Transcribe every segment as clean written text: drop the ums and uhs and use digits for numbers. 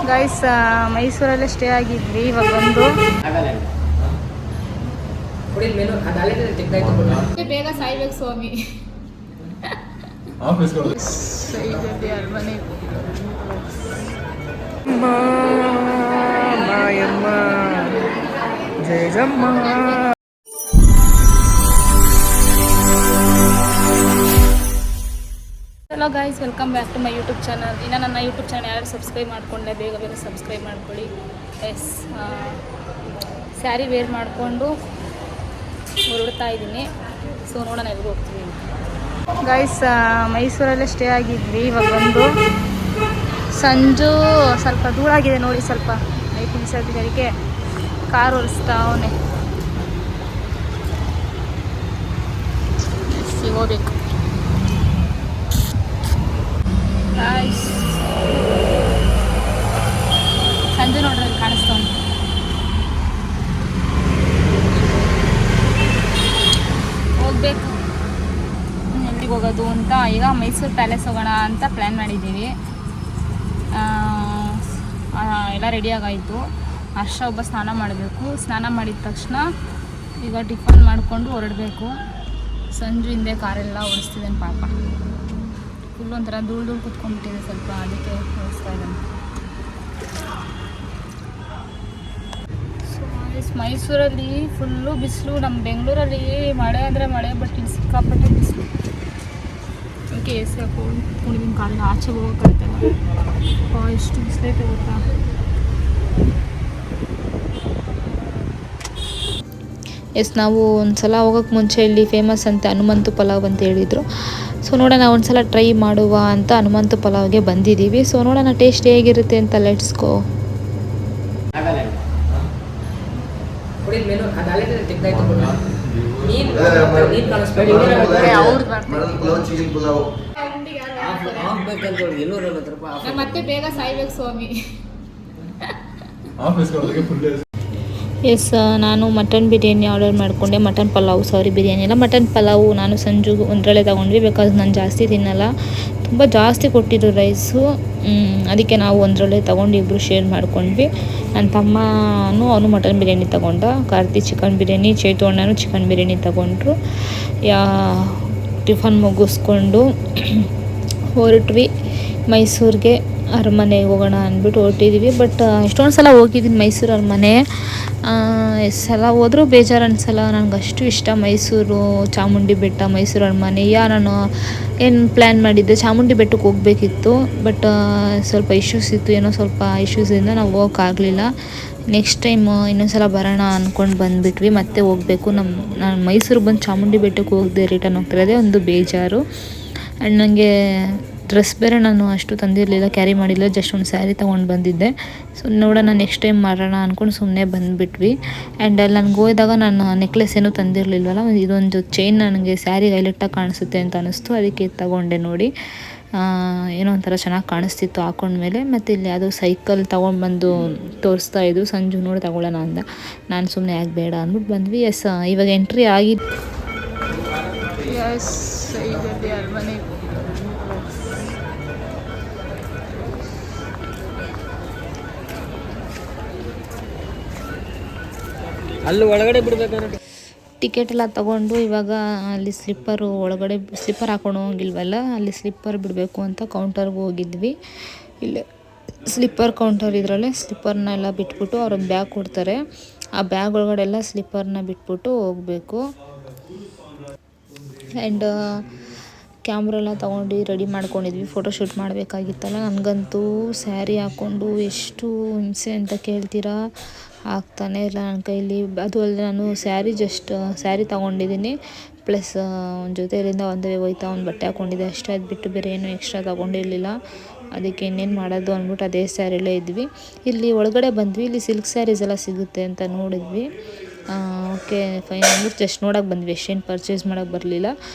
Guys ಮೈಸೂರಲ್ಲೇ stay ಆಗಿದ್ವಿ. ಇವಾಗ ಬಂದು ಬೇಗ ಸಾಯ್ಬೇಕು ಸ್ವಾಮಿ. ಅರಮನೆ ಜಯಜಮ್ಮ. Hello guys, welcome back to my YouTube channel. ಇನ್ನು ನನ್ನ ಯೂಟ್ಯೂಬ್ ಚಾನಲ್ ಯಾರು ಸಬ್ಸ್ಕ್ರೈಬ್ ಮಾಡಿಕೊಂಡೆ ಬೇಗ ಸಬ್ಸ್ಕ್ರೈಬ್ ಮಾಡ್ಕೊಳ್ಳಿ. ಎಸ್, ಸ್ಯಾರಿ ವೇರ್ ಮಾಡಿಕೊಂಡು ಹೊರಡ್ತಾ ಇದ್ದೀನಿ. ಸೊ ನೋಡೋಣ ಎಲ್ಲಿಗೆ ಹೋಗ್ತೀವಿ. ಗೈಸ್ ಮೈಸೂರಲ್ಲೇ ಸ್ಟೇ ಆಗಿದ್ವಿ. ಇವಾಗ ಬಂದು ಸಂಜು ಸ್ವಲ್ಪ ಧೂಳಾಗಿದೆ ನೋಡಿ, ಸ್ವಲ್ಪ ಲೈಟ್ ನಿಲ್ಸೋದಕ್ಕೆ ಕಾರ್ ಓಡಿಸ್ತಾ ಅವನೇ ಹೋಗ್ಬೇಕು. ಸಂಜೆ ನೋಡ್ರಿ ಕಾಣಿಸ್ತಾವ ಹೋಗ್ಬೇಕು. ಎಲ್ಲಿಗೆ ಹೋಗೋದು ಅಂತ ಈಗ ಮೈಸೂರು ಪ್ಯಾಲೇಸ್ ಹೋಗೋಣ ಅಂತ ಪ್ಲ್ಯಾನ್ ಮಾಡಿದ್ದೀವಿ. ಎಲ್ಲ ರೆಡಿಯಾಗಾಯಿತು. ಹರ್ಷ ಒಬ್ಬ ಸ್ನಾನ ಮಾಡಬೇಕು. ಸ್ನಾನ ಮಾಡಿದ ತಕ್ಷಣ ಈಗ ಟಿಫನ್ ಮಾಡಿಕೊಂಡು ಹೊರಡಬೇಕು. ಸಂಜು ಹಿಂದೆ ಕಾರೆಲ್ಲ ಓಡಿಸ್ತಿದ್ದೇನೆ ಪಾಪ. ಫುಲ್ ಒಂಥರ ಧೂಳು ಕೂತ್ಕೊಂಡ್ಬಿಟ್ಟಿದೆ ಸ್ವಲ್ಪ, ಅದಕ್ಕೆ ಓಡಿಸ್ತಾ ಇದ್ದಾನೆ. ಸೊ ಮೈಸೂರಲ್ಲಿ ಫುಲ್ಲು ಬಿಸಿಲು. ನಮ್ಮ ಬೆಂಗಳೂರಲ್ಲಿ ಮಳೆ ಅಂದರೆ ಮಳೆ, ಬಟ್ ಇಲ್ಲಿ ಸಿಕ್ಕಾಪಟ್ಟೆ ಬಿಸಿಲು. ಅದಕ್ಕೆ ಎ ಸಿ ಹಾಕೊಂಡು ಕುಣಿದಿನ ಕಾಲಿನ ಆಚೆ ಹೋಗೋಕ್ಕಾಗ್ತಲ್ಲ. ಎಷ್ಟು ಬಿಸಿಲೈತೆ ಗೊತ್ತಾ. ಎಸ್, ನಾವು ಒಂದು ಸಲ ಹೋಗೋಕ್ಕೆ ಮುಂಚೆ ಇಲ್ಲಿ ಫೇಮಸ್ ಅಂತ ಹನುಮಂತು ಪಲಾವ್ ಅಂತ ಹೇಳಿದರು. ಸೊ ನೋಡೋಣ, ಒಂದು ಸಲ ಟ್ರೈ ಮಾಡುವ ಅಂತ ಹನುಮಂತು ಪಲಾವ್ಗೆ ಬಂದಿದ್ದೀವಿ. ಸೊ ನೋಡೋಣ ಟೇಸ್ಟ್ ಹೇಗಿರುತ್ತೆ ಅಂತ. Let's go. ಮತ್ತೆ ಬೇಗ ಸಾಯ್ಬೇಕು ಸ್ವಾಮಿ. ಎಸ್, ನಾನು ಮಟನ್ ಬಿರಿಯಾನಿ ಆರ್ಡರ್ ಮಾಡಿಕೊಂಡೆ. ಮಟನ್ ಬಿರಿಯಾನಿ ಅಲ್ಲ, ಮಟನ್ ಪಲಾವು. ನಾನು ಸಂಜು ಒಂದರಲ್ಲೇ ತೊಗೊಂಡ್ವಿ. ಬಿಕಾಸ್ ನಾನು ಜಾಸ್ತಿ ತಿನ್ನಲ್ಲ, ತುಂಬ ಜಾಸ್ತಿ ಕೊಟ್ಟಿದ್ರು ರೈಸು. ಅದಕ್ಕೆ ನಾವು ಒಂದರಲ್ಲೇ ತೊಗೊಂಡು ಇಬ್ಬರು ಶೇರ್ ಮಾಡ್ಕೊಂಡ್ವಿ. ನನ್ನ ತಮ್ಮನೂ ಅವನು ಮಟನ್ ಬಿರಿಯಾನಿ ತೊಗೊಂಡ. ಕಾರ್ತಿ ಚಿಕನ್ ಬಿರಿಯಾನಿ, ಚೇತು ಅಣ್ಣನೂ ಚಿಕನ್ ಬಿರಿಯಾನಿ ತೊಗೊಂಡ್ರು. ಟಿಫನ್ ಮುಗಿಸ್ಕೊಂಡು ಹೊರಟ್ವಿ ಮೈಸೂರಿಗೆ. ಅರಮನೆಗೆ ಹೋಗೋಣ ಅಂದ್ಬಿಟ್ಟು ಹೊರಟಿದ್ದೀವಿ. ಬಟ್ ಎಷ್ಟೊಂದು ಸಲ ಹೋಗಿದ್ದೀನಿ ಮೈಸೂರು ಅರಮನೆ. ಎಷ್ಟು ಸಲ ಹೋದರೂ ಬೇಜಾರು ಅನಿಸಲ್ಲ. ನನಗೆ ಅಷ್ಟು ಇಷ್ಟ ಮೈಸೂರು, ಚಾಮುಂಡಿ ಬೆಟ್ಟ, ಮೈಸೂರು ಅರಮನೆ. ನಾನು ಏನು ಪ್ಲ್ಯಾನ್ ಮಾಡಿದ್ದೆ, ಚಾಮುಂಡಿ ಬೆಟ್ಟಕ್ಕೆ ಹೋಗಬೇಕಿತ್ತು. ಬಟ್ ಸ್ವಲ್ಪ ಇಶ್ಯೂಸ್ ಇತ್ತು, ಏನೋ ಸ್ವಲ್ಪ ಇಶ್ಯೂಸಿಂದ ನಾವು ಹೋಗೋಕ್ಕಾಗಲಿಲ್ಲ. ನೆಕ್ಸ್ಟ್ ಟೈಮ್ ಇನ್ನೊಂದು ಸಲ ಬರೋಣ ಅಂದ್ಕೊಂಡು ಬಂದುಬಿಟ್ವಿ. ಮತ್ತೆ ಹೋಗಬೇಕು. ನಾನು ಮೈಸೂರಿಗೆ ಬಂದು ಚಾಮುಂಡಿ ಬೆಟ್ಟಕ್ಕೆ ಹೋಗದೆ ರಿಟರ್ನ್ ಹೋಗ್ತಿರೋದೇ ಒಂದು ಬೇಜಾರು. ಆ್ಯಂಡ್ ನನಗೆ ಡ್ರೆಸ್ ಬೇರೆ ನಾನು ಅಷ್ಟು ತಂದಿರಲಿಲ್ಲ, ಕ್ಯಾರಿ ಮಾಡಿಲ್ಲ. ಜಸ್ಟ್ ಒಂದು ಸ್ಯಾರಿ ತೊಗೊಂಡು ಬಂದಿದ್ದೆ. ಸೊ ನೋಡೋಣ ನೆಕ್ಸ್ಟ್ ಟೈಮ್ ಮಾಡೋಣ ಅಂದ್ಕೊಂಡು ಸುಮ್ಮನೆ ಬಂದುಬಿಟ್ವಿ. ಆ್ಯಂಡ್ ಅಲ್ಲಿ ನನಗೆ ಹೋದಾಗ ನಾನು ನೆಕ್ಲೆಸ್ ಏನೂ ತಂದಿರಲಿಲ್ವಲ್ಲ, ಇದೊಂದು ಚೈನ್ ನನಗೆ ಸ್ಯಾರಿಗೆ ಹೈಲೈಟಾಗಿ ಕಾಣಿಸುತ್ತೆ ಅಂತ ಅನ್ನಿಸ್ತು. ಅದಕ್ಕೆ ತಗೊಂಡೆ ನೋಡಿ. ಏನೋ ಒಂಥರ ಚೆನ್ನಾಗಿ ಕಾಣಿಸ್ತಿತ್ತು ಹಾಕೊಂಡ್ಮೇಲೆ. ಮತ್ತು ಇಲ್ಲಿ ಯಾವುದೋ ಸೈಕಲ್ ತೊಗೊಂಡ್ಬಂದು ತೋರಿಸ್ತಾ ಇದ್ದು. ಸಂಜು ನೋಡಿ ತಗೊಳ್ಳೋಣ ಅಂದ. ನಾನು ಸುಮ್ಮನೆ ಯಾಕೆ ಬೇಡ ಅಂದ್ಬಿಟ್ಟು ಬಂದ್ವಿ. ಎಸ್, ಇವಾಗ ಎಂಟ್ರಿ ಆಗಿದ್ದು. ಎಸ್, ಇದೆ ಅರಮನೆ. ಅಲ್ಲಿ ಒಳಗಡೆ ಬಿಡಬೇಕಂದ್ರೆ ಟಿಕೆಟ್ ಎಲ್ಲ ತೊಗೊಂಡು ಇವಾಗ ಅಲ್ಲಿ ಒಳಗಡೆ ಸ್ಲಿಪ್ಪರ್ ಹಾಕೊಂಡು ಹೋಗಿಲ್ವಲ್ಲ, ಅಲ್ಲಿ ಸ್ಲಿಪ್ಪರ್ ಬಿಡಬೇಕು ಅಂತ ಕೌಂಟರ್ಗೆ ಹೋಗಿದ್ವಿ. ಇಲ್ಲಿ ಸ್ಲಿಪ್ಪರ್ ಕೌಂಟರ್ ಇದರಲ್ಲೇ ಸ್ಲಿಪ್ಪರ್ನ ಎಲ್ಲ ಬಿಟ್ಬಿಟ್ಟು ಅವ್ರಿಗೆ ಬ್ಯಾಗ್ ಕೊಡ್ತಾರೆ. ಆ ಬ್ಯಾಗ್ ಒಳಗಡೆ ಎಲ್ಲ ಸ್ಲಿಪ್ಪರ್ನ ಬಿಟ್ಬಿಟ್ಟು ಹೋಗಬೇಕು. ಆ್ಯಂಡ್ ಕ್ಯಾಮ್ರಾ ಎಲ್ಲ ತೊಗೊಂಡು ರೆಡಿ ಮಾಡ್ಕೊಂಡಿದ್ವಿ. ಫೋಟೋಶೂಟ್ ಮಾಡಬೇಕಾಗಿತ್ತಲ್ಲ. ನನಗಂತೂ ಸ್ಯಾರಿ ಹಾಕ್ಕೊಂಡು ಎಷ್ಟು ಹಿಂಸೆ ಅಂತ ಕೇಳ್ತೀರಾ, ಆಗ್ತಾನೆ ಇಲ್ಲ ನನ್ನ ಕೈಲಿ. ಅದು ಅಲ್ಲದೆ ನಾನು ಸ್ಯಾರಿ ತೊಗೊಂಡಿದ್ದೀನಿ, ಪ್ಲಸ್ ಒಂದು ಜೊತೆಯಲ್ಲಿಂದ ಒಂದೇ ಹೋಯ್ತಾ ಒಂದು ಬಟ್ಟೆ ಹಾಕ್ಕೊಂಡಿದ್ದೆ ಅಷ್ಟೇ. ಅದು ಬಿಟ್ಟು ಬೇರೆ ಏನೂ ಎಕ್ಸ್ಟ್ರಾ ತೊಗೊಂಡಿರಲಿಲ್ಲ. ಅದಕ್ಕೆ ಇನ್ನೇನು ಮಾಡೋದು ಅಂದ್ಬಿಟ್ಟು ಅದೇ ಸ್ಯಾರಿಲೇ ಇದ್ವಿ. ಇಲ್ಲಿ ಒಳಗಡೆ ಬಂದ್ವಿ. ಇಲ್ಲಿ ಸಿಲ್ಕ್ ಸ್ಯಾರೀಸ್ ಎಲ್ಲ ಸಿಗುತ್ತೆ ಅಂತ ನೋಡಿದ್ವಿ. ಓಕೆ ಫೈನ್ ಅಂದ್ಬಿಟ್ಟು ಜಸ್ಟ್ ನೋಡೋಕೆ ಬಂದ್ವಿ, ಎಷ್ಟೇನು ಪರ್ಚೇಸ್ ಮಾಡೋಕ್ಕೆ ಬರಲಿಲ್ಲ.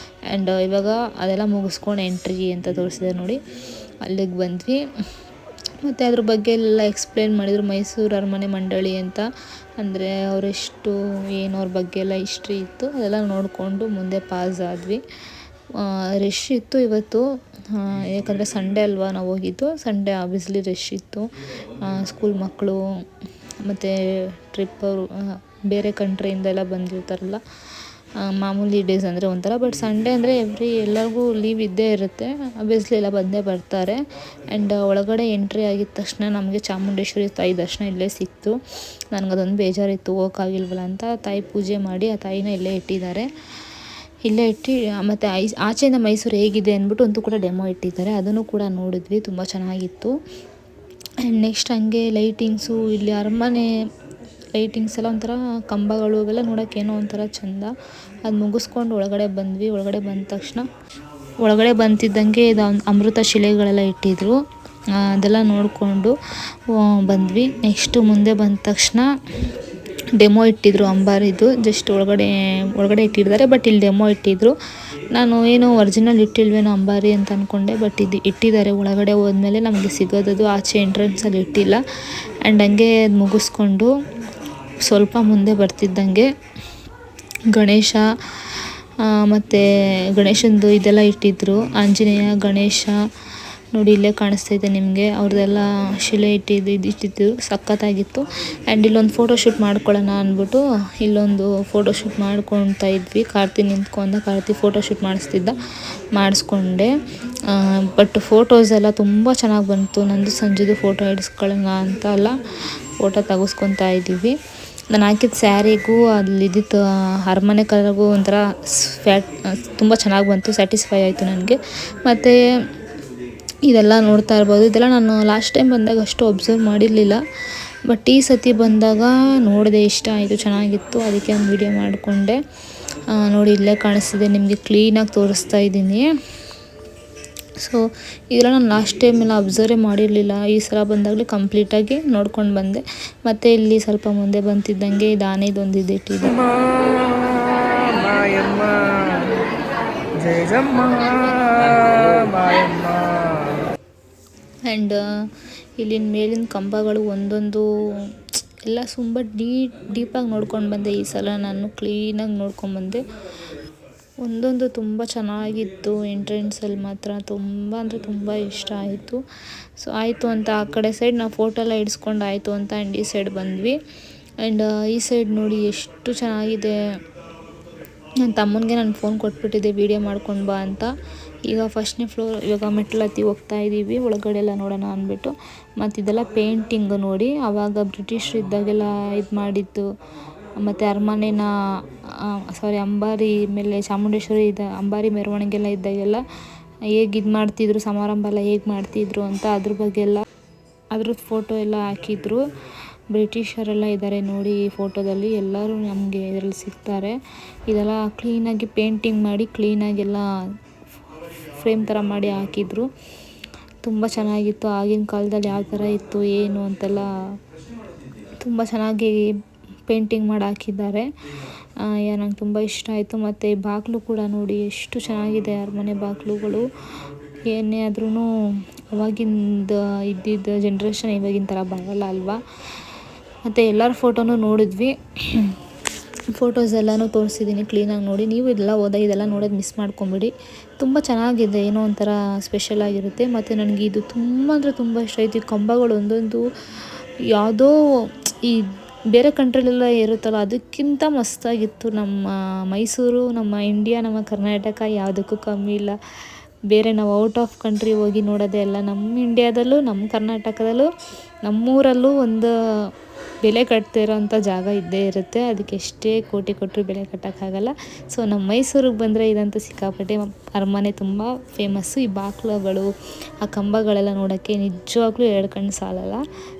ಆ್ಯಂಡ್ ಇವಾಗ ಅದೆಲ್ಲ ಮುಗಿಸ್ಕೊಂಡು ಎಂಟ್ರಿ ಅಂತ ತೋರಿಸಿದೆ ನೋಡಿ, ಅಲ್ಲಿಗೆ ಬಂದ್ವಿ. ಮತ್ತು ಅದ್ರ ಬಗ್ಗೆ ಎಲ್ಲ ಎಕ್ಸ್ಪ್ಲೇನ್ ಮಾಡಿದರು. ಮೈಸೂರು ಅರಮನೆ ಮಂಡಳಿ ಅಂತ, ಅಂದರೆ ಅವರೆಷ್ಟು ಏನು ಅವ್ರ ಬಗ್ಗೆ ಎಲ್ಲ ಹಿಸ್ಟ್ರಿ ಇತ್ತು, ಅದೆಲ್ಲ ನೋಡಿಕೊಂಡು ಮುಂದೆ ಪಾಸ್ ಆದ್ವಿ. ರಶ್ ಇತ್ತು ಇವತ್ತು. ಯಾಕಂದರೆ ಸಂಡೇ ಅಲ್ವಾ ನಾವು ಹೋಗಿದ್ದು. ಸಂಡೇ ಆಬ್ವಿಯಸ್ಲಿ ರಶ್ ಇತ್ತು. ಸ್ಕೂಲ್ ಮಕ್ಕಳು ಮತ್ತು ಟ್ರಿಪ್ಪವರು ಬೇರೆ ಕಂಟ್ರಿಯಿಂದ ಎಲ್ಲ ಬಂದಿರ್ತಾರಲ್ಲ, ಮಾಮೂಲಿ ಡೇಸ್ ಅಂದರೆ ಒಂಥರ. ಬಟ್ ಸಂಡೇ ಅಂದರೆ ಎಲ್ಲರಿಗೂ ಲೀವ್ ಇದ್ದೇ ಇರುತ್ತೆ. ಆಬ್ವಿಯಸ್ಲಿ ಎಲ್ಲ ಬಂದೇ ಬರ್ತಾರೆ. ಆ್ಯಂಡ್ ಒಳಗಡೆ ಎಂಟ್ರಿ ಆಗಿದ ತಕ್ಷಣ ನಮಗೆ ಚಾಮುಂಡೇಶ್ವರಿ ತಾಯಿ ದರ್ಶನ ಇಲ್ಲೇ ಸಿಕ್ತು. ನನಗದೊಂದು ಬೇಜಾರಿತ್ತು ಹೋಗೋಕ್ಕಾಗಿಲ್ವಲ್ಲ ಅಂತ. ತಾಯಿ ಪೂಜೆ ಮಾಡಿ ಆ ತಾಯಿನ ಇಲ್ಲೇ ಇಟ್ಟಿದ್ದಾರೆ. ಇಲ್ಲೇ ಇಟ್ಟು ಮತ್ತು ಆಚೆಯಿಂದ ಮೈಸೂರು ಹೇಗಿದೆ ಅಂದ್ಬಿಟ್ಟು ಅಂತೂ ಕೂಡ ಡೆಮೋ ಇಟ್ಟಿದ್ದಾರೆ. ಅದನ್ನು ಕೂಡ ನೋಡಿದ್ವಿ, ತುಂಬ ಚೆನ್ನಾಗಿತ್ತು. ಆ್ಯಂಡ್ ನೆಕ್ಸ್ಟ್ ಹಂಗೆ ಲೈಟಿಂಗ್ಸು, ಇಲ್ಲಿ ಅರಮನೆ ಲೈಟಿಂಗ್ಸ್ ಎಲ್ಲ ಒಂಥರ ಕಂಬಗಳು ಅವೆಲ್ಲ ನೋಡೋಕೆ ಏನೋ ಒಂಥರ ಚೆಂದ. ಅದು ಮುಗಿಸ್ಕೊಂಡು ಒಳಗಡೆ ಬಂದ್ವಿ. ಒಳಗಡೆ ಬಂದ ತಕ್ಷಣ ಒಳಗಡೆ ಬಂತಿದ್ದಂಗೆ ಇದು ಅಮೃತ ಶಿಲೆಗಳೆಲ್ಲ ಇಟ್ಟಿದ್ರು. ಅದೆಲ್ಲ ನೋಡಿಕೊಂಡು ಬಂದ್ವಿ. ನೆಕ್ಸ್ಟು ಮುಂದೆ ಬಂದ ತಕ್ಷಣ ಡೆಮೋ ಇಟ್ಟಿದ್ರು ಅಂಬಾರಿದು. ಜಸ್ಟ್ ಒಳಗಡೆ ಇಟ್ಟಿದ್ದಾರೆ, ಬಟ್ ಇಲ್ಲಿ ಡೆಮೋ ಇಟ್ಟಿದ್ರು. ನಾನು ಏನು ಒರಿಜಿನಲ್ ಇಟ್ಟಿಲ್ವೇನೋ ಅಂಬಾರಿ ಅಂತ ಅಂದ್ಕೊಂಡೆ, ಬಟ್ ಇದು ಇಟ್ಟಿದ್ದಾರೆ. ಒಳಗಡೆ ಹೋದ್ಮೇಲೆ ನಮಗೆ ಸಿಗೋದದು, ಆಚೆ ಎಂಟ್ರೆನ್ಸಲ್ಲಿ ಇಟ್ಟಿಲ್ಲ. ಆ್ಯಂಡ್ ಹಂಗೆ ಅದು ಮುಗಿಸ್ಕೊಂಡು ಸ್ವಲ್ಪ ಮುಂದೆ ಬರ್ತಿದ್ದಂಗೆ ಗಣೇಶ ಮತ್ತು ಗಣೇಶಂದು ಇದೆಲ್ಲ ಇಟ್ಟಿದ್ರು. ಆಂಜನೇಯ, ಗಣೇಶ ನೋಡಿ ಇಲ್ಲೇ ಕಾಣಿಸ್ತಾ ನಿಮಗೆ. ಅವ್ರದ್ದೆಲ್ಲ ಶಿಲೆ ಇಟ್ಟಿದ್ದು ಸಖತ್ತಾಗಿತ್ತು. ಆ್ಯಂಡ್ ಇಲ್ಲೊಂದು ಫೋಟೋಶೂಟ್ ಮಾಡ್ಕೊಳ್ಳೋಣ ಅಂದ್ಬಿಟ್ಟು ಇಲ್ಲೊಂದು ಫೋಟೋಶೂಟ್ ಮಾಡ್ಕೊತಾ ಇದ್ವಿ. ಕಾರ್ತಿ ನಿಂತ್ಕೊಂಡ, ಕಾರ್ತಿ ಫೋಟೋಶೂಟ್ ಮಾಡಿಸ್ಕೊಂಡೆ. ಬಟ್ ಫೋಟೋಸ್ ಎಲ್ಲ ತುಂಬ ಚೆನ್ನಾಗಿ ಬಂತು. ನಂದು ಸಂಜೆದು ಫೋಟೋ ಇಡಿಸ್ಕೊಳ್ಳೋಣ ಅಂತ ಎಲ್ಲ ಫೋಟೋ ತೆಗೆಸ್ಕೊತಾ ಇದ್ದೀವಿ. ನಾನು ಹಾಕಿದ ಸ್ಯಾರಿಗೂ ಅಲ್ಲಿದ್ದಿತ್ತು ಅರಮನೆ ಕಲರ್ಗೂ ಒಂಥರ ತುಂಬ ಚೆನ್ನಾಗಿ ಬಂತು. ಸ್ಯಾಟಿಸ್ಫೈ ಆಯಿತು ನನಗೆ. ಮತ್ತು ಇದೆಲ್ಲ ನೋಡ್ತಾ ಇರ್ಬೋದು. ಇದೆಲ್ಲ ನಾನು ಲಾಸ್ಟ್ ಟೈಮ್ ಬಂದಾಗ ಅಷ್ಟು ಅಬ್ಸರ್ವ್ ಮಾಡಿರಲಿಲ್ಲ, ಬಟ್ ಈ ಸತಿ ಬಂದಾಗ ನೋಡಿದೆ, ಇಷ್ಟ ಆಯಿತು, ಚೆನ್ನಾಗಿತ್ತು. ಅದಕ್ಕೆ ಒಂದು ವಿಡಿಯೋ ಮಾಡಿಕೊಂಡೆ. ನೋಡಿ ಇಲ್ಲೇ ಕಾಣಿಸ್ತಿದೆ ನಿಮಗೆ, ಕ್ಲೀನಾಗಿ ತೋರಿಸ್ತಾ ಇದ್ದೀನಿ. ಸೊ ಇದೆಲ್ಲ ನಾನು ಲಾಸ್ಟ್ ಟೈಮೆಲ್ಲ ಅಬ್ಸರ್ವೇ ಮಾಡಿರಲಿಲ್ಲ. ಈ ಸಲ ಬಂದಾಗಲೇ ಕಂಪ್ಲೀಟಾಗಿ ನೋಡ್ಕೊಂಡು ಬಂದೆ. ಮತ್ತು ಇಲ್ಲಿ ಸ್ವಲ್ಪ ಮುಂದೆ ಬಂತಿದ್ದಂಗೆ ಇದು ಆನೆದೊಂದು ಇಟ್ಟಿದೆ. ಆ್ಯಂಡ್ ಇಲ್ಲಿನ ಮೇಲಿನ ಕಂಬಗಳು ಒಂದೊಂದು ಎಲ್ಲ ತುಂಬ ಡೀಪಾಗಿ ನೋಡ್ಕೊಂಡು ಬಂದೆ. ಈ ಸಲ ನಾನು ಕ್ಲೀನಾಗಿ ನೋಡ್ಕೊಂಡ್ಬಂದೆ. ಒಂದೊಂದು ತುಂಬ ಚೆನ್ನಾಗಿತ್ತು. ಎಂಟ್ರೆನ್ಸಲ್ಲಿ ಮಾತ್ರ ತುಂಬ ಅಂದರೆ ತುಂಬ ಇಷ್ಟ ಆಯಿತು. ಸೊ ಆಯಿತು ಅಂತ ಆ ಕಡೆ ಸೈಡ್ ನಾವು ಫೋಟೋ ಎಲ್ಲ ಇಡಿಸ್ಕೊಂಡು ಆಯಿತು ಅಂತ ಆ್ಯಂಡ್ ಈ ಸೈಡ್ ಬಂದ್ವಿ. ಆ್ಯಂಡ್ ಈ ಸೈಡ್ ನೋಡಿ ಎಷ್ಟು ಚೆನ್ನಾಗಿದೆ. ನನ್ನ ತಮ್ಮನಿಗೆ ನಾನು ಫೋನ್ ಕೊಟ್ಬಿಟ್ಟಿದ್ದೆ ವೀಡಿಯೋ ಮಾಡ್ಕೊಂಡು ಬಾ ಅಂತ. ಈಗ ಫಸ್ಟ್ನೇ ಫ್ಲೋರ್ ಇವಾಗ ಮೆಟ್ಲು ಹತ್ತಿ ಹೋಗ್ತಾ ಇದ್ದೀವಿ. ಒಳಗಡೆ ಎಲ್ಲ ನೋಡೋಣ ಅಂದ್ಬಿಟ್ಟು. ಮತ್ತು ಇದೆಲ್ಲ ಪೇಂಟಿಂಗ್ ನೋಡಿ, ಆವಾಗ ಬ್ರಿಟಿಷರು ಇದ್ದಾಗೆಲ್ಲ ಇದು ಮಾಡಿದ್ದು. ಮತ್ತು ಅರಮನೆನ ಅಂಬಾರಿ ಮೇಲೆ ಚಾಮುಂಡೇಶ್ವರಿ ಅಂಬಾರಿ ಮೆರವಣಿಗೆಲ್ಲ ಇದ್ದಾಗೆಲ್ಲ ಹೇಗೆ ಇದು ಮಾಡ್ತಿದ್ರು, ಸಮಾರಂಭ ಎಲ್ಲ ಹೇಗೆ ಮಾಡ್ತಿದ್ರು ಅಂತ ಅದ್ರ ಬಗ್ಗೆ ಎಲ್ಲ ಅದ್ರದ್ದು ಫೋಟೋ ಎಲ್ಲ ಹಾಕಿದ್ರು. ಬ್ರಿಟಿಷರೆಲ್ಲ ಇದ್ದಾರೆ ನೋಡಿ ಈ ಫೋಟೋದಲ್ಲಿ. ಎಲ್ಲರೂ ನಮಗೆ ಇದರಲ್ಲಿ ಸಿಗ್ತಾರೆ. ಇದೆಲ್ಲ ಕ್ಲೀನಾಗಿ ಪೇಂಟಿಂಗ್ ಮಾಡಿ ಕ್ಲೀನಾಗೆಲ್ಲ ಫ್ರೇಮ್ ಥರ ಮಾಡಿ ಹಾಕಿದ್ರು. ತುಂಬ ಚೆನ್ನಾಗಿತ್ತು. ಆಗಿನ ಕಾಲದಲ್ಲಿ ಯಾವ ಥರ ಇತ್ತು ಏನು ಅಂತೆಲ್ಲ ತುಂಬ ಚೆನ್ನಾಗಿ ಪೇಂಟಿಂಗ್ ಮಾಡಿ ಹಾಕಿದ್ದಾರೆ. ನಂಗೆ ತುಂಬ ಇಷ್ಟ ಆಯಿತು. ಮತ್ತು ಬಾಗಿಲು ಕೂಡ ನೋಡಿ ಎಷ್ಟು ಚೆನ್ನಾಗಿದೆ. ಅರಮನೆ ಬಾಗಿಲುಗಳು ಏನೇ ಆದ್ರೂ ಅವಾಗಿಂದ ಇದ್ದಿದ್ದ ಜನ್ರೇಷನ್ ಇವಾಗಿನ ಥರ ಬರೋಲ್ಲ ಅಲ್ವಾ. ಮತ್ತು ಎಲ್ಲರ ಫೋಟೋನೂ ನೋಡಿದ್ವಿ. ಫೋಟೋಸ್ ಎಲ್ಲನೂ ತೋರಿಸಿದ್ದೀನಿ ಕ್ಲೀನಾಗಿ ನೋಡಿ. ನೀವು ಇದೆಲ್ಲ ಹೋದಾಗ ಇದೆಲ್ಲ ನೋಡೋದು ಮಿಸ್ ಮಾಡ್ಕೊಂಬಿಡಿ. ತುಂಬ ಚೆನ್ನಾಗಿದೆ, ಏನೋ ಒಂಥರ ಸ್ಪೆಷಲ್ ಆಗಿರುತ್ತೆ. ಮತ್ತು ನನಗೆ ಇದು ತುಂಬ ಅಂದರೆ ತುಂಬ ಇಷ್ಟ ಆಯಿತು. ಈ ಕಂಬಗಳು ಒಂದೊಂದು ಯಾವುದೋ ಈ ಬೇರೆ ಕಂಟ್ರಿಲೆಲ್ಲ ಇರುತ್ತಲ್ಲ ಅದಕ್ಕಿಂತ ಮಸ್ತಾಗಿತ್ತು. ನಮ್ಮ ಮೈಸೂರು, ನಮ್ಮ ಇಂಡಿಯಾ, ನಮ್ಮ ಕರ್ನಾಟಕ ಯಾವುದಕ್ಕೂ ಕಮ್ಮಿ ಇಲ್ಲ. ಬೇರೆ ನಾವು ಔಟ್ ಆಫ್ ಕಂಟ್ರಿ ಹೋಗಿ ನೋಡೋದೇ ಎಲ್ಲ. ನಮ್ಮ ಇಂಡಿಯಾದಲ್ಲೂ ನಮ್ಮ ಕರ್ನಾಟಕದಲ್ಲೂ ನಮ್ಮೂರಲ್ಲೂ ಒಂದು ಬೆಲೆ ಕಟ್ತಿರೋಂಥ ಜಾಗ ಇದ್ದೇ ಇರುತ್ತೆ. ಅದಕ್ಕೆ ಎಷ್ಟೇ ಕೋಟಿ ಕೊಟ್ಟರು ಬೆಲೆ ಕಟ್ಟೋಕ್ಕಾಗಲ್ಲ. ಸೊ ನಮ್ಮ ಮೈಸೂರಿಗೆ ಬಂದರೆ ಇದಂತೂ ಸಿಕ್ಕಾಪಟ್ಟೆ. ಅರಮನೆ ತುಂಬ ಫೇಮಸ್ಸು. ಈ ಬಾಗಿಲುಗಳು, ಆ ಕಂಬಗಳೆಲ್ಲ ನೋಡೋಕ್ಕೆ ನಿಜವಾಗ್ಲೂ ಎರಡು ಕಣ್ಣು ಸಾಲಲ್ಲ.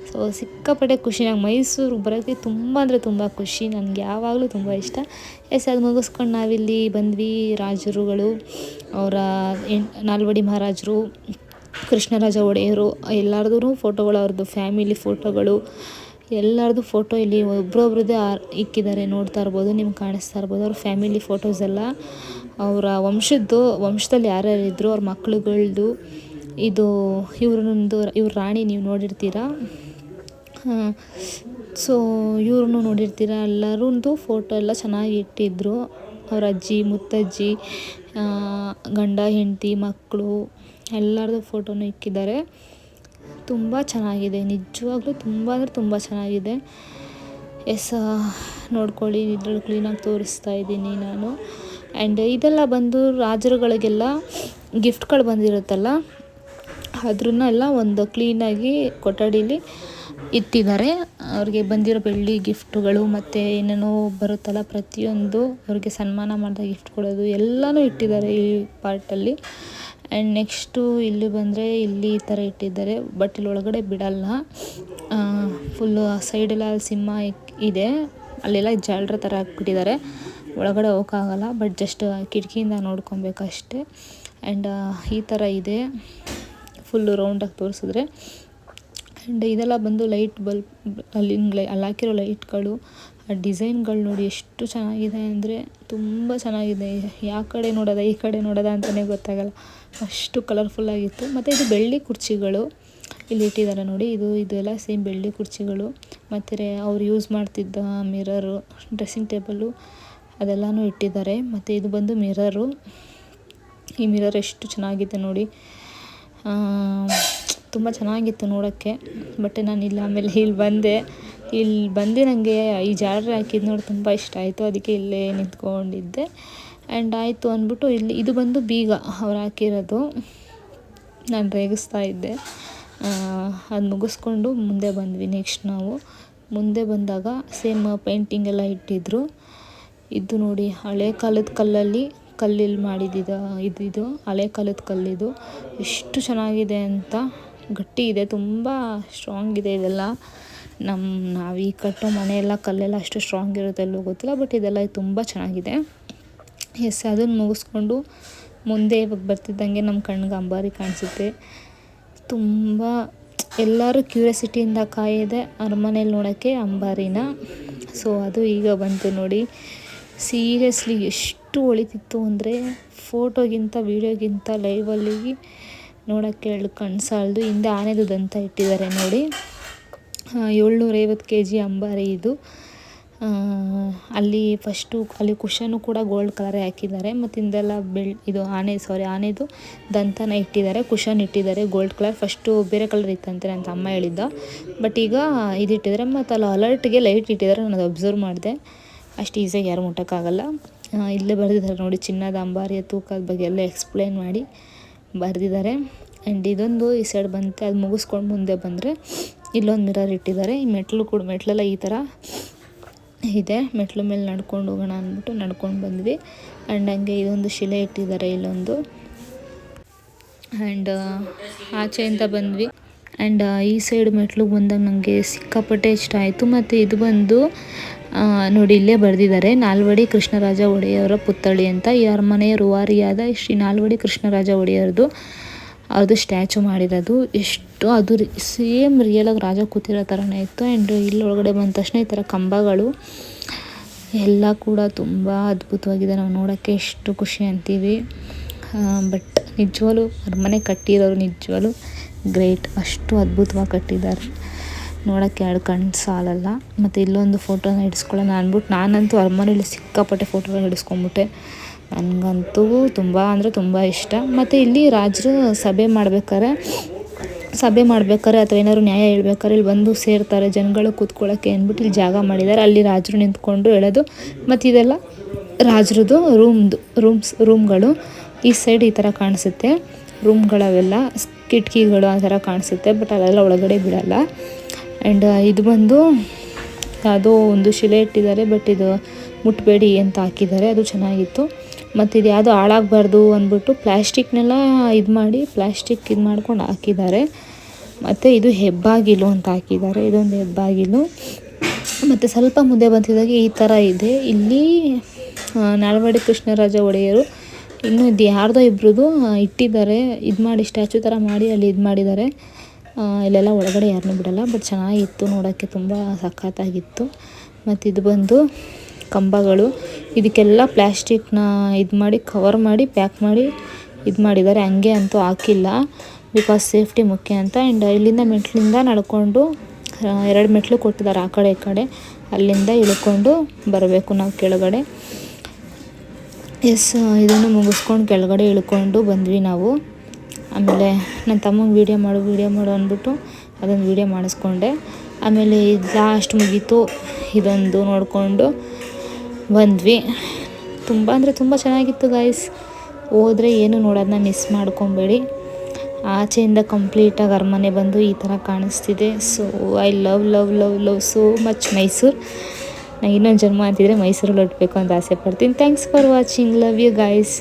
ಸೊ ಸಿಕ್ಕಾಪಟ್ಟೆ ಖುಷಿ. ನಂಗೆ ಮೈಸೂರಿಗೆ ಬರೋಕ್ಕೆ ತುಂಬ ಅಂದರೆ ತುಂಬ ಖುಷಿ. ನನಗೆ ಯಾವಾಗಲೂ ತುಂಬ ಇಷ್ಟ. ಅದು ಮುಗಿಸ್ಕೊಂಡು ನಾವಿಲ್ಲಿ ಬಂದ್ವಿ. ರಾಜರುಗಳು, ಅವರ ನಾಲ್ವಡಿ ಮಹಾರಾಜರು, ಕೃಷ್ಣರಾಜ ಒಡೆಯರು ಎಲ್ಲರದೂ ಫೋಟೋಗಳು, ಅವ್ರದ್ದು ಫ್ಯಾಮಿಲಿ ಫೋಟೋಗಳು ಎಲ್ಲರದ್ದು ಫೋಟೋ ಇಲ್ಲಿ ಒಬ್ರೊಬ್ರದ್ದೇ ಇಕ್ಕಿದ್ದಾರೆ. ನೋಡ್ತಾ ಇರ್ಬೋದು, ನಿಮ್ಗೆ ಕಾಣಿಸ್ತಾ ಇರ್ಬೋದು ಅವ್ರ ಫ್ಯಾಮಿಲಿ ಫೋಟೋಸ್ ಎಲ್ಲ. ಅವರ ವಂಶದಲ್ಲಿ ಯಾರ್ಯಾರು ಇದ್ದರು, ಅವ್ರ ಮಕ್ಳುಗಳ್ದು. ಇದು ಇವ್ರ ರಾಣಿ ನೀವು ನೋಡಿರ್ತೀರ. ಸೊ ಇವ್ರನ್ನೂ ನೋಡಿರ್ತೀರ. ಎಲ್ಲರದ್ದು ಫೋಟೋ ಎಲ್ಲ ಚೆನ್ನಾಗಿ ಇಟ್ಟಿದ್ರು. ಅವ್ರ ಅಜ್ಜಿ ಮುತ್ತಜ್ಜಿ, ಗಂಡ ಹೆಂಡತಿ ಮಕ್ಕಳು ಎಲ್ಲರದ್ದು ಫೋಟೋನು ಇಕ್ಕಿದ್ದಾರೆ. ತುಂಬ ಚೆನ್ನಾಗಿದೆ, ನಿಜವಾಗ್ಲೂ ತುಂಬ ಅಂದರೆ ತುಂಬ ಚೆನ್ನಾಗಿದೆ. ನೋಡ್ಕೊಳ್ಳಿ, ಇದ್ರಲ್ಲಿ ಕ್ಲೀನಾಗಿ ತೋರಿಸ್ತಾ ಇದ್ದೀನಿ ನಾನು. ಆ್ಯಂಡ್ ಇದೆಲ್ಲ ಬಂದು ರಾಜರುಗಳಿಗೆಲ್ಲ ಗಿಫ್ಟ್ಗಳು ಬಂದಿರುತ್ತಲ್ಲ, ಅದ್ರನ್ನೆಲ್ಲ ಒಂದು ಕ್ಲೀನಾಗಿ ಕೊಠಡೀಲಿ ಇಟ್ಟಿದ್ದಾರೆ. ಅವ್ರಿಗೆ ಬಂದಿರೋ ಬೆಳ್ಳಿ ಗಿಫ್ಟುಗಳು ಮತ್ತು ಏನೇನೋ ಬರುತ್ತಲ್ಲ ಪ್ರತಿಯೊಂದು ಅವ್ರಿಗೆ ಸನ್ಮಾನ ಮಾಡಿದ ಗಿಫ್ಟ್ ಕೊಡೋದು ಎಲ್ಲನೂ ಇಟ್ಟಿದ್ದಾರೆ ಈ ಪಾರ್ಟಲ್ಲಿ. ಆ್ಯಂಡ್ ನೆಕ್ಸ್ಟು ಇಲ್ಲಿ ಬಂದರೆ ಇಲ್ಲಿ ಈ ಥರ ಇಟ್ಟಿದ್ದಾರೆ, ಬಟ್ ಇಲ್ಲಿ ಒಳಗಡೆ ಬಿಡಲ್ಲ. ಫುಲ್ಲು ಸೈಡೆಲ್ಲ ಸಿಂಹ ಇದೆ, ಅಲ್ಲೆಲ್ಲ ಜಾಲರ ಥರ ಹಾಕ್ಬಿಟ್ಟಿದ್ದಾರೆ, ಒಳಗಡೆ ಹೋಗೋಕ್ಕಾಗಲ್ಲ. ಬಟ್ ಜಸ್ಟ್ ಕಿಟಕಿಯಿಂದ ನೋಡ್ಕೊಬೇಕಷ್ಟೆ. ಆ್ಯಂಡ್ ಈ ಥರ ಇದೆ ಫುಲ್ಲು ರೌಂಡಾಗಿ ತೋರಿಸಿದ್ರೆ. ಆ್ಯಂಡ್ ಇದೆಲ್ಲ ಬಂದು ಲೈಟ್ ಬಲ್ಬ್, ಅಲ್ಲಿ ಹಾಕಿರೋ ಲೈಟ್ಗಳು, ಆ ಡಿಸೈನ್ಗಳು ನೋಡಿ ಎಷ್ಟು ಚೆನ್ನಾಗಿದೆ ಅಂದರೆ ತುಂಬ ಚೆನ್ನಾಗಿದೆ. ಯಾವ ಕಡೆ ನೋಡೋದ ಈ ಕಡೆ ನೋಡೋದ ಅಂತಲೇ ಗೊತ್ತಾಗಲ್ಲ, ಅಷ್ಟು ಕಲರ್ಫುಲ್ಲಾಗಿತ್ತು. ಮತ್ತು ಇದು ಬೆಳ್ಳಿ ಕುರ್ಚಿಗಳು ಇಲ್ಲಿ ಇಟ್ಟಿದ್ದಾರೆ ನೋಡಿ, ಇದೆಲ್ಲ ಸೇಮ್ ಬೆಳ್ಳಿ ಕುರ್ಚಿಗಳು. ಮತ್ತು ಅವ್ರು ಯೂಸ್ ಮಾಡ್ತಿದ್ದ ಮಿರರು, ಡ್ರೆಸ್ಸಿಂಗ್ ಟೇಬಲ್ಲು ಅದೆಲ್ಲನೂ ಇಟ್ಟಿದ್ದಾರೆ. ಮತ್ತು ಇದು ಬಂದು ಮಿರರು, ಈ ಮಿರರ್ ಎಷ್ಟು ಚೆನ್ನಾಗಿದೆ ನೋಡಿ, ತುಂಬ ಚೆನ್ನಾಗಿತ್ತು ನೋಡೋಕ್ಕೆ. ಬಟ್ ನಾನು ಆಮೇಲೆ ಇಲ್ಲಿ ಬಂದು ನನಗೆ ಈ ಜಾಲರಿ ಹಾಕಿದ್ದು ನೋಡಿ ತುಂಬ ಇಷ್ಟ ಆಯಿತು, ಅದಕ್ಕೆ ಇಲ್ಲೇ ನಿಂತ್ಕೊಂಡಿದ್ದೆ. ಆ್ಯಂಡ್ ಆಯಿತು ಅಂದ್ಬಿಟ್ಟು ಇದು ಬಂದು ಬೀಗ ಅವ್ರು ಹಾಕಿರೋದು, ನಾನು ರೇಗಿಸ್ತಾ ಇದ್ದೆ. ಅದು ಮುಗಿಸ್ಕೊಂಡು ಮುಂದೆ ಬಂದ್ವಿ. ನೆಕ್ಸ್ಟ್ ನಾವು ಮುಂದೆ ಬಂದಾಗ ಸೇಮ್ ಪೇಂಟಿಂಗ್ ಎಲ್ಲ ಇಟ್ಟಿದ್ರು. ಇದು ನೋಡಿ ಹಳೆ ಕಾಲದ ಕಲ್ಲಿಲ್ಲಿ ಮಾಡಿದ್ದಿದ್ದು, ಇದು ಹಳೆ ಕಾಲದ ಕಲ್ಲಿದು, ಎಷ್ಟು ಚೆನ್ನಾಗಿದೆ ಅಂತ. ಗಟ್ಟಿ ಇದೆ, ತುಂಬ ಸ್ಟ್ರಾಂಗ್ ಇದೆ ಇದೆಲ್ಲ. ನಾವು ಈ ಕಟ್ಟೋ ಮನೆಯೆಲ್ಲ ಕಲ್ಲೆಲ್ಲ ಅಷ್ಟು ಸ್ಟ್ರಾಂಗ್ ಇರುತ್ತೆ ಎಲ್ಲೋ ಗೊತ್ತಿಲ್ಲ, ಬಟ್ ಇದೆಲ್ಲ ತುಂಬ ಚೆನ್ನಾಗಿದೆ. ಅದನ್ನು ಮುಗಿಸ್ಕೊಂಡು ಮುಂದೆ ಇವಾಗ ಬರ್ತಿದ್ದಂಗೆ ನಮ್ಮ ಕಣ್ಣಿಗೆ ಅಂಬಾರಿ ಕಾಣಿಸುತ್ತೆ. ತುಂಬ ಎಲ್ಲರೂ ಕ್ಯೂರಿಯಾಸಿಟಿಯಿಂದ ಕಾಯಿದೆ ಅರಮನೆಯಲ್ಲಿ ನೋಡೋಕ್ಕೆ ಅಂಬಾರಿನ. ಸೊ ಅದು ಈಗ ಬಂತು ನೋಡಿ. ಸೀರಿಯಸ್ಲಿ ಎಷ್ಟು ಹೊಳಿತಿತ್ತು ಅಂದರೆ ಫೋಟೋಗಿಂತ ವೀಡಿಯೋಗಿಂತ ಲೈವಲ್ಲಿ ನೋಡೋಕ್ಕೆ ಕಣ್ಣು ಸಾಲದು. ಹಿಂದೆ ಆನೆದು ದಂತ ಇಟ್ಟಿದ್ದಾರೆ ನೋಡಿ, 750 kg ಅಂಬಾರಿ ಇದು. ಅಲ್ಲಿ ಕುಷನ್ನು ಕೂಡ ಗೋಲ್ಡ್ ಕಲರೇ ಹಾಕಿದ್ದಾರೆ. ಮತ್ತು ಹಿಂದೆಲ್ಲ ಇದು ಆನೆದು ದಂತನ ಇಟ್ಟಿದ್ದಾರೆ, ಕುಷನ್ ಇಟ್ಟಿದ್ದಾರೆ ಗೋಲ್ಡ್ ಕಲರ್. ಫಸ್ಟು ಬೇರೆ ಕಲರ್ ಇತ್ತಂತೆ ನನ್ನ ತಮ್ಮ ಹೇಳಿದ್ದ, ಬಟ್ ಈಗ ಇದಿಟ್ಟಿದ್ದಾರೆ. ಮತ್ತು ಅಲ್ಲಿ ಅಲರ್ಟ್ಗೆ ಲೈಟ್ ಇಟ್ಟಿದ್ದಾರೆ, ನಾನು ಅದು ಅಬ್ಸರ್ವ್ ಮಾಡಿದೆ. ಅಷ್ಟು ಈಸಿಯಾಗಿ ಯಾರು ಮುಟ್ಟೋಕ್ಕಾಗಲ್ಲ. ಇಲ್ಲೇ ಬರೆದಿದ್ದಾರೆ ನೋಡಿ, ಚಿನ್ನದ ಅಂಬಾರಿಯ ತೂಕದ ಬಗ್ಗೆ ಎಲ್ಲ ಎಕ್ಸ್ಪ್ಲೇನ್ ಮಾಡಿ ಬರೆದಿದ್ದಾರೆ. ಆ್ಯಂಡ್ ಇದೊಂದು ಈ ಸೈಡ್ ಬಂತೆ, ಅದು ಮುಗಿಸ್ಕೊಂಡು ಮುಂದೆ ಬಂದರೆ ಇಲ್ಲೊಂದು ಮಿರರ್ ಇಟ್ಟಿದ್ದಾರೆ. ಈ ಮೆಟ್ಲೆಲ್ಲ ಈ ಥರ ಇದೆ, ಮೆಟ್ಲು ಮೇಲೆ ನಡ್ಕೊಂಡು ಹೋಗೋಣ ಅಂದ್ಬಿಟ್ಟು ನಡ್ಕೊಂಡು ಬಂದ್ವಿ. ಆ್ಯಂಡ್ ಹಂಗೆ ಇದೊಂದು ಶಿಲೆ ಇಟ್ಟಿದ್ದಾರೆ ಇಲ್ಲೊಂದು. ಆ್ಯಂಡ್ ಆಚೆಯಿಂದ ಬಂದ್ವಿ. ಆ್ಯಂಡ್ ಈ ಸೈಡ್ ಮೆಟ್ಲಿಗೆ ಬಂದಾಗ ನನಗೆ ಸಿಕ್ಕಾಪಟ್ಟೆ ಇಷ್ಟ ಆಯಿತು. ಮತ್ತು ಇದು ಬಂದು ನೋಡಿ ಇಲ್ಲೇ ಬರೆದಿದ್ದಾರೆ, ನಾಲ್ವಡಿ ಕೃಷ್ಣರಾಜ ಒಡೆಯರ ಪುತ್ಥಳಿ ಅಂತ. ಈ ಅರಮನೆಯ ರೂವಾರಿಯಾದ ಶ್ರೀ ನಾಲ್ವಡಿ ಕೃಷ್ಣರಾಜ ಒಡೆಯರದು ಅದು ಸ್ಟ್ಯಾಚು ಮಾಡಿರೋದು. ಎಷ್ಟು ಅದು ಸೇಮ್ ರಿಯಲಾಗಿ ರಾಜ ಕೂತಿರೋ ಥರನೇ ಇತ್ತು. ಆ್ಯಂಡ್ ಇಲ್ಲಿ ಒಳಗಡೆ ಬಂದ ತಕ್ಷಣ ಈ ಥರ ಕಂಬಗಳು ಎಲ್ಲ ಕೂಡ ತುಂಬ ಅದ್ಭುತವಾಗಿದೆ. ನಾವು ನೋಡೋಕ್ಕೆ ಎಷ್ಟು ಖುಷಿ ಅಂತೀವಿ. ಬಟ್ ನಿಜವಾಗ್ಲೂ ಅರಮನೆ ಕಟ್ಟಿರೋರು ನಿಜವಾಗ್ಲೂ ಗ್ರೇಟ್, ಅಷ್ಟು ಅದ್ಭುತವಾಗಿ ಕಟ್ಟಿದ್ದಾರೆ, ನೋಡೋಕ್ಕೆ ಎರಡು ಕಣ್ಣು ಸಾಲಲ್ಲ. ಮತ್ತು ಇಲ್ಲೊಂದು ಫೋಟೋನ ಹಿಡಿಸ್ಕೊಳ್ಳೋಣ ಅಂದ್ಬಿಟ್ಟು ನಾನಂತೂ ಅರಮನೆಯಲ್ಲಿ ಸಿಕ್ಕಾಪಟ್ಟೆ ಫೋಟೋನ ಹಿಡಿಸ್ಕೊಂಡ್ಬಿಟ್ಟೆ. ನನಗಂತೂ ತುಂಬ ಅಂದರೆ ತುಂಬ ಇಷ್ಟ. ಮತ್ತು ಇಲ್ಲಿ ರಾಜರು ಸಭೆ ಮಾಡಬೇಕಾರೆ ಅಥವಾ ಏನಾದ್ರು ನ್ಯಾಯ ಹೇಳ್ಬೇಕಾದ್ರೆ ಇಲ್ಲಿ ಬಂದು ಸೇರ್ತಾರೆ ಜನಗಳು ಕೂತ್ಕೊಳ್ಳೋಕ್ಕೆ ಅಂದ್ಬಿಟ್ಟು ಇಲ್ಲಿ ಜಾಗ ಮಾಡಿದ್ದಾರೆ. ಅಲ್ಲಿ ರಾಜರು ನಿಂತ್ಕೊಂಡು ಹೇಳೋದು. ಮತ್ತು ಇದೆಲ್ಲ ರಾಜರದ್ದು ರೂಮ್ಗಳು. ಈ ಸೈಡ್ ಈ ಥರ ಕಾಣಿಸುತ್ತೆ ರೂಮ್ಗಳವೆಲ್ಲ, ಕಿಟಕಿಗಳು ಆ ಥರ ಕಾಣಿಸುತ್ತೆ, ಬಟ್ ಅವೆಲ್ಲ ಒಳಗಡೆ ಬಿಡಲ್ಲ. ಆ್ಯಂಡ್ ಇದು ಬಂದು ಯಾವುದೋ ಒಂದು ಶಿಲೆ ಇಟ್ಟಿದ್ದಾರೆ, ಬಟ್ ಇದು ಮುಟ್ಟಬೇಡಿ ಅಂತ ಹಾಕಿದ್ದಾರೆ, ಅದು ಚೆನ್ನಾಗಿತ್ತು. ಮತ್ತು ಇದು ಯಾವುದೋ ಹಾಳಾಗಬಾರ್ದು ಅಂದ್ಬಿಟ್ಟು ಪ್ಲ್ಯಾಸ್ಟಿಕ್ನೆಲ್ಲ ಇದು ಮಾಡ್ಕೊಂಡು ಹಾಕಿದ್ದಾರೆ. ಮತ್ತು ಇದು ಹೆಬ್ಬಾಗಿಲು ಅಂತ ಹಾಕಿದ್ದಾರೆ, ಇದೊಂದು ಹೆಬ್ಬಾಗಿಲು. ಮತ್ತು ಸ್ವಲ್ಪ ಮುಂದೆ ಬಂತಿದ್ದಾಗ ಈ ಥರ ಇದೆ, ಇಲ್ಲಿ ನಾಲ್ವಡಿ ಕೃಷ್ಣರಾಜ ಒಡೆಯರು ಇನ್ನು ಇದು ಯಾರ್ದೋ ಇಬ್ಬರದು ಇಟ್ಟಿದ್ದಾರೆ, ಸ್ಟ್ಯಾಚು ಥರ ಮಾಡಿ ಅಲ್ಲಿ ಇದು ಮಾಡಿದ್ದಾರೆ. ಇಲ್ಲೆಲ್ಲ ಒಳಗಡೆ ಯಾರನ್ನೂ ಬಿಡಲ್ಲ, ಬಟ್ ಚೆನ್ನಾಗಿತ್ತು ನೋಡೋಕ್ಕೆ, ತುಂಬ ಸಖತ್ತಾಗಿತ್ತು. ಮತ್ತು ಇದು ಬಂದು ಕಂಬಗಳು, ಇದಕ್ಕೆಲ್ಲ ಪ್ಲ್ಯಾಸ್ಟಿಕ್ನ ಕವರ್ ಮಾಡಿ ಪ್ಯಾಕ್ ಮಾಡಿ ಇದು ಮಾಡಿದ್ದಾರೆ, ಹಂಗೆ ಅಂತೂ ಹಾಕಿಲ್ಲ, ಬಿಕಾಸ್ ಸೇಫ್ಟಿ ಮುಖ್ಯ ಅಂತ. ಆ್ಯಂಡ್ ಇಲ್ಲಿಂದ ಮೆಟ್ಲಿಂದ ನಡ್ಕೊಂಡು 2 ಮೆಟ್ಲು ಕೊಟ್ಟಿದ್ದಾರೆ ಆ ಕಡೆ ಈ ಕಡೆ, ಅಲ್ಲಿಂದ ಇಳ್ಕೊಂಡು ಬರಬೇಕು ನಾವು ಕೆಳಗಡೆ. ಇದನ್ನು ಮುಗಿಸ್ಕೊಂಡು ಕೆಳಗಡೆ ಇಳ್ಕೊಂಡು ಬಂದ್ವಿ ನಾವು. ಆಮೇಲೆ ನನ್ನ ತಮ್ಮಂಗೆ ವೀಡಿಯೋ ಮಾಡು ಅಂದ್ಬಿಟ್ಟು ಅದೊಂದು ವೀಡಿಯೋ ಮಾಡಿಸ್ಕೊಂಡೆ. ಆಮೇಲೆ ಇದು ಲಾಸ್ಟ್ ಮುಗೀತು, ಇದೊಂದು ನೋಡಿಕೊಂಡು ಬಂದ್ವಿ. ತುಂಬ ಅಂದರೆ ತುಂಬ ಚೆನ್ನಾಗಿತ್ತು ಗಾಯ್ಸ್. ಹೋದರೆ ಏನು ನೋಡೋದನ್ನ ಮಿಸ್ ಮಾಡ್ಕೊಬೇಡಿ. ಆಚೆಯಿಂದ ಕಂಪ್ಲೀಟಾಗಿ ಅರಮನೆ ಬಂದು ಈ ಥರ ಕಾಣಿಸ್ತಿದೆ. So I love so much Mysuru. ನಾನು ಇನ್ನೊಂದು ಜನ್ಮ ಅಂತಿದ್ರೆ ಮೈಸೂರಲ್ಲಿ ಹುಟ್ಟಬೇಕು ಅಂತ ಆಸೆ ಪಡ್ತೀನಿ. Thanks for watching. Love you guys.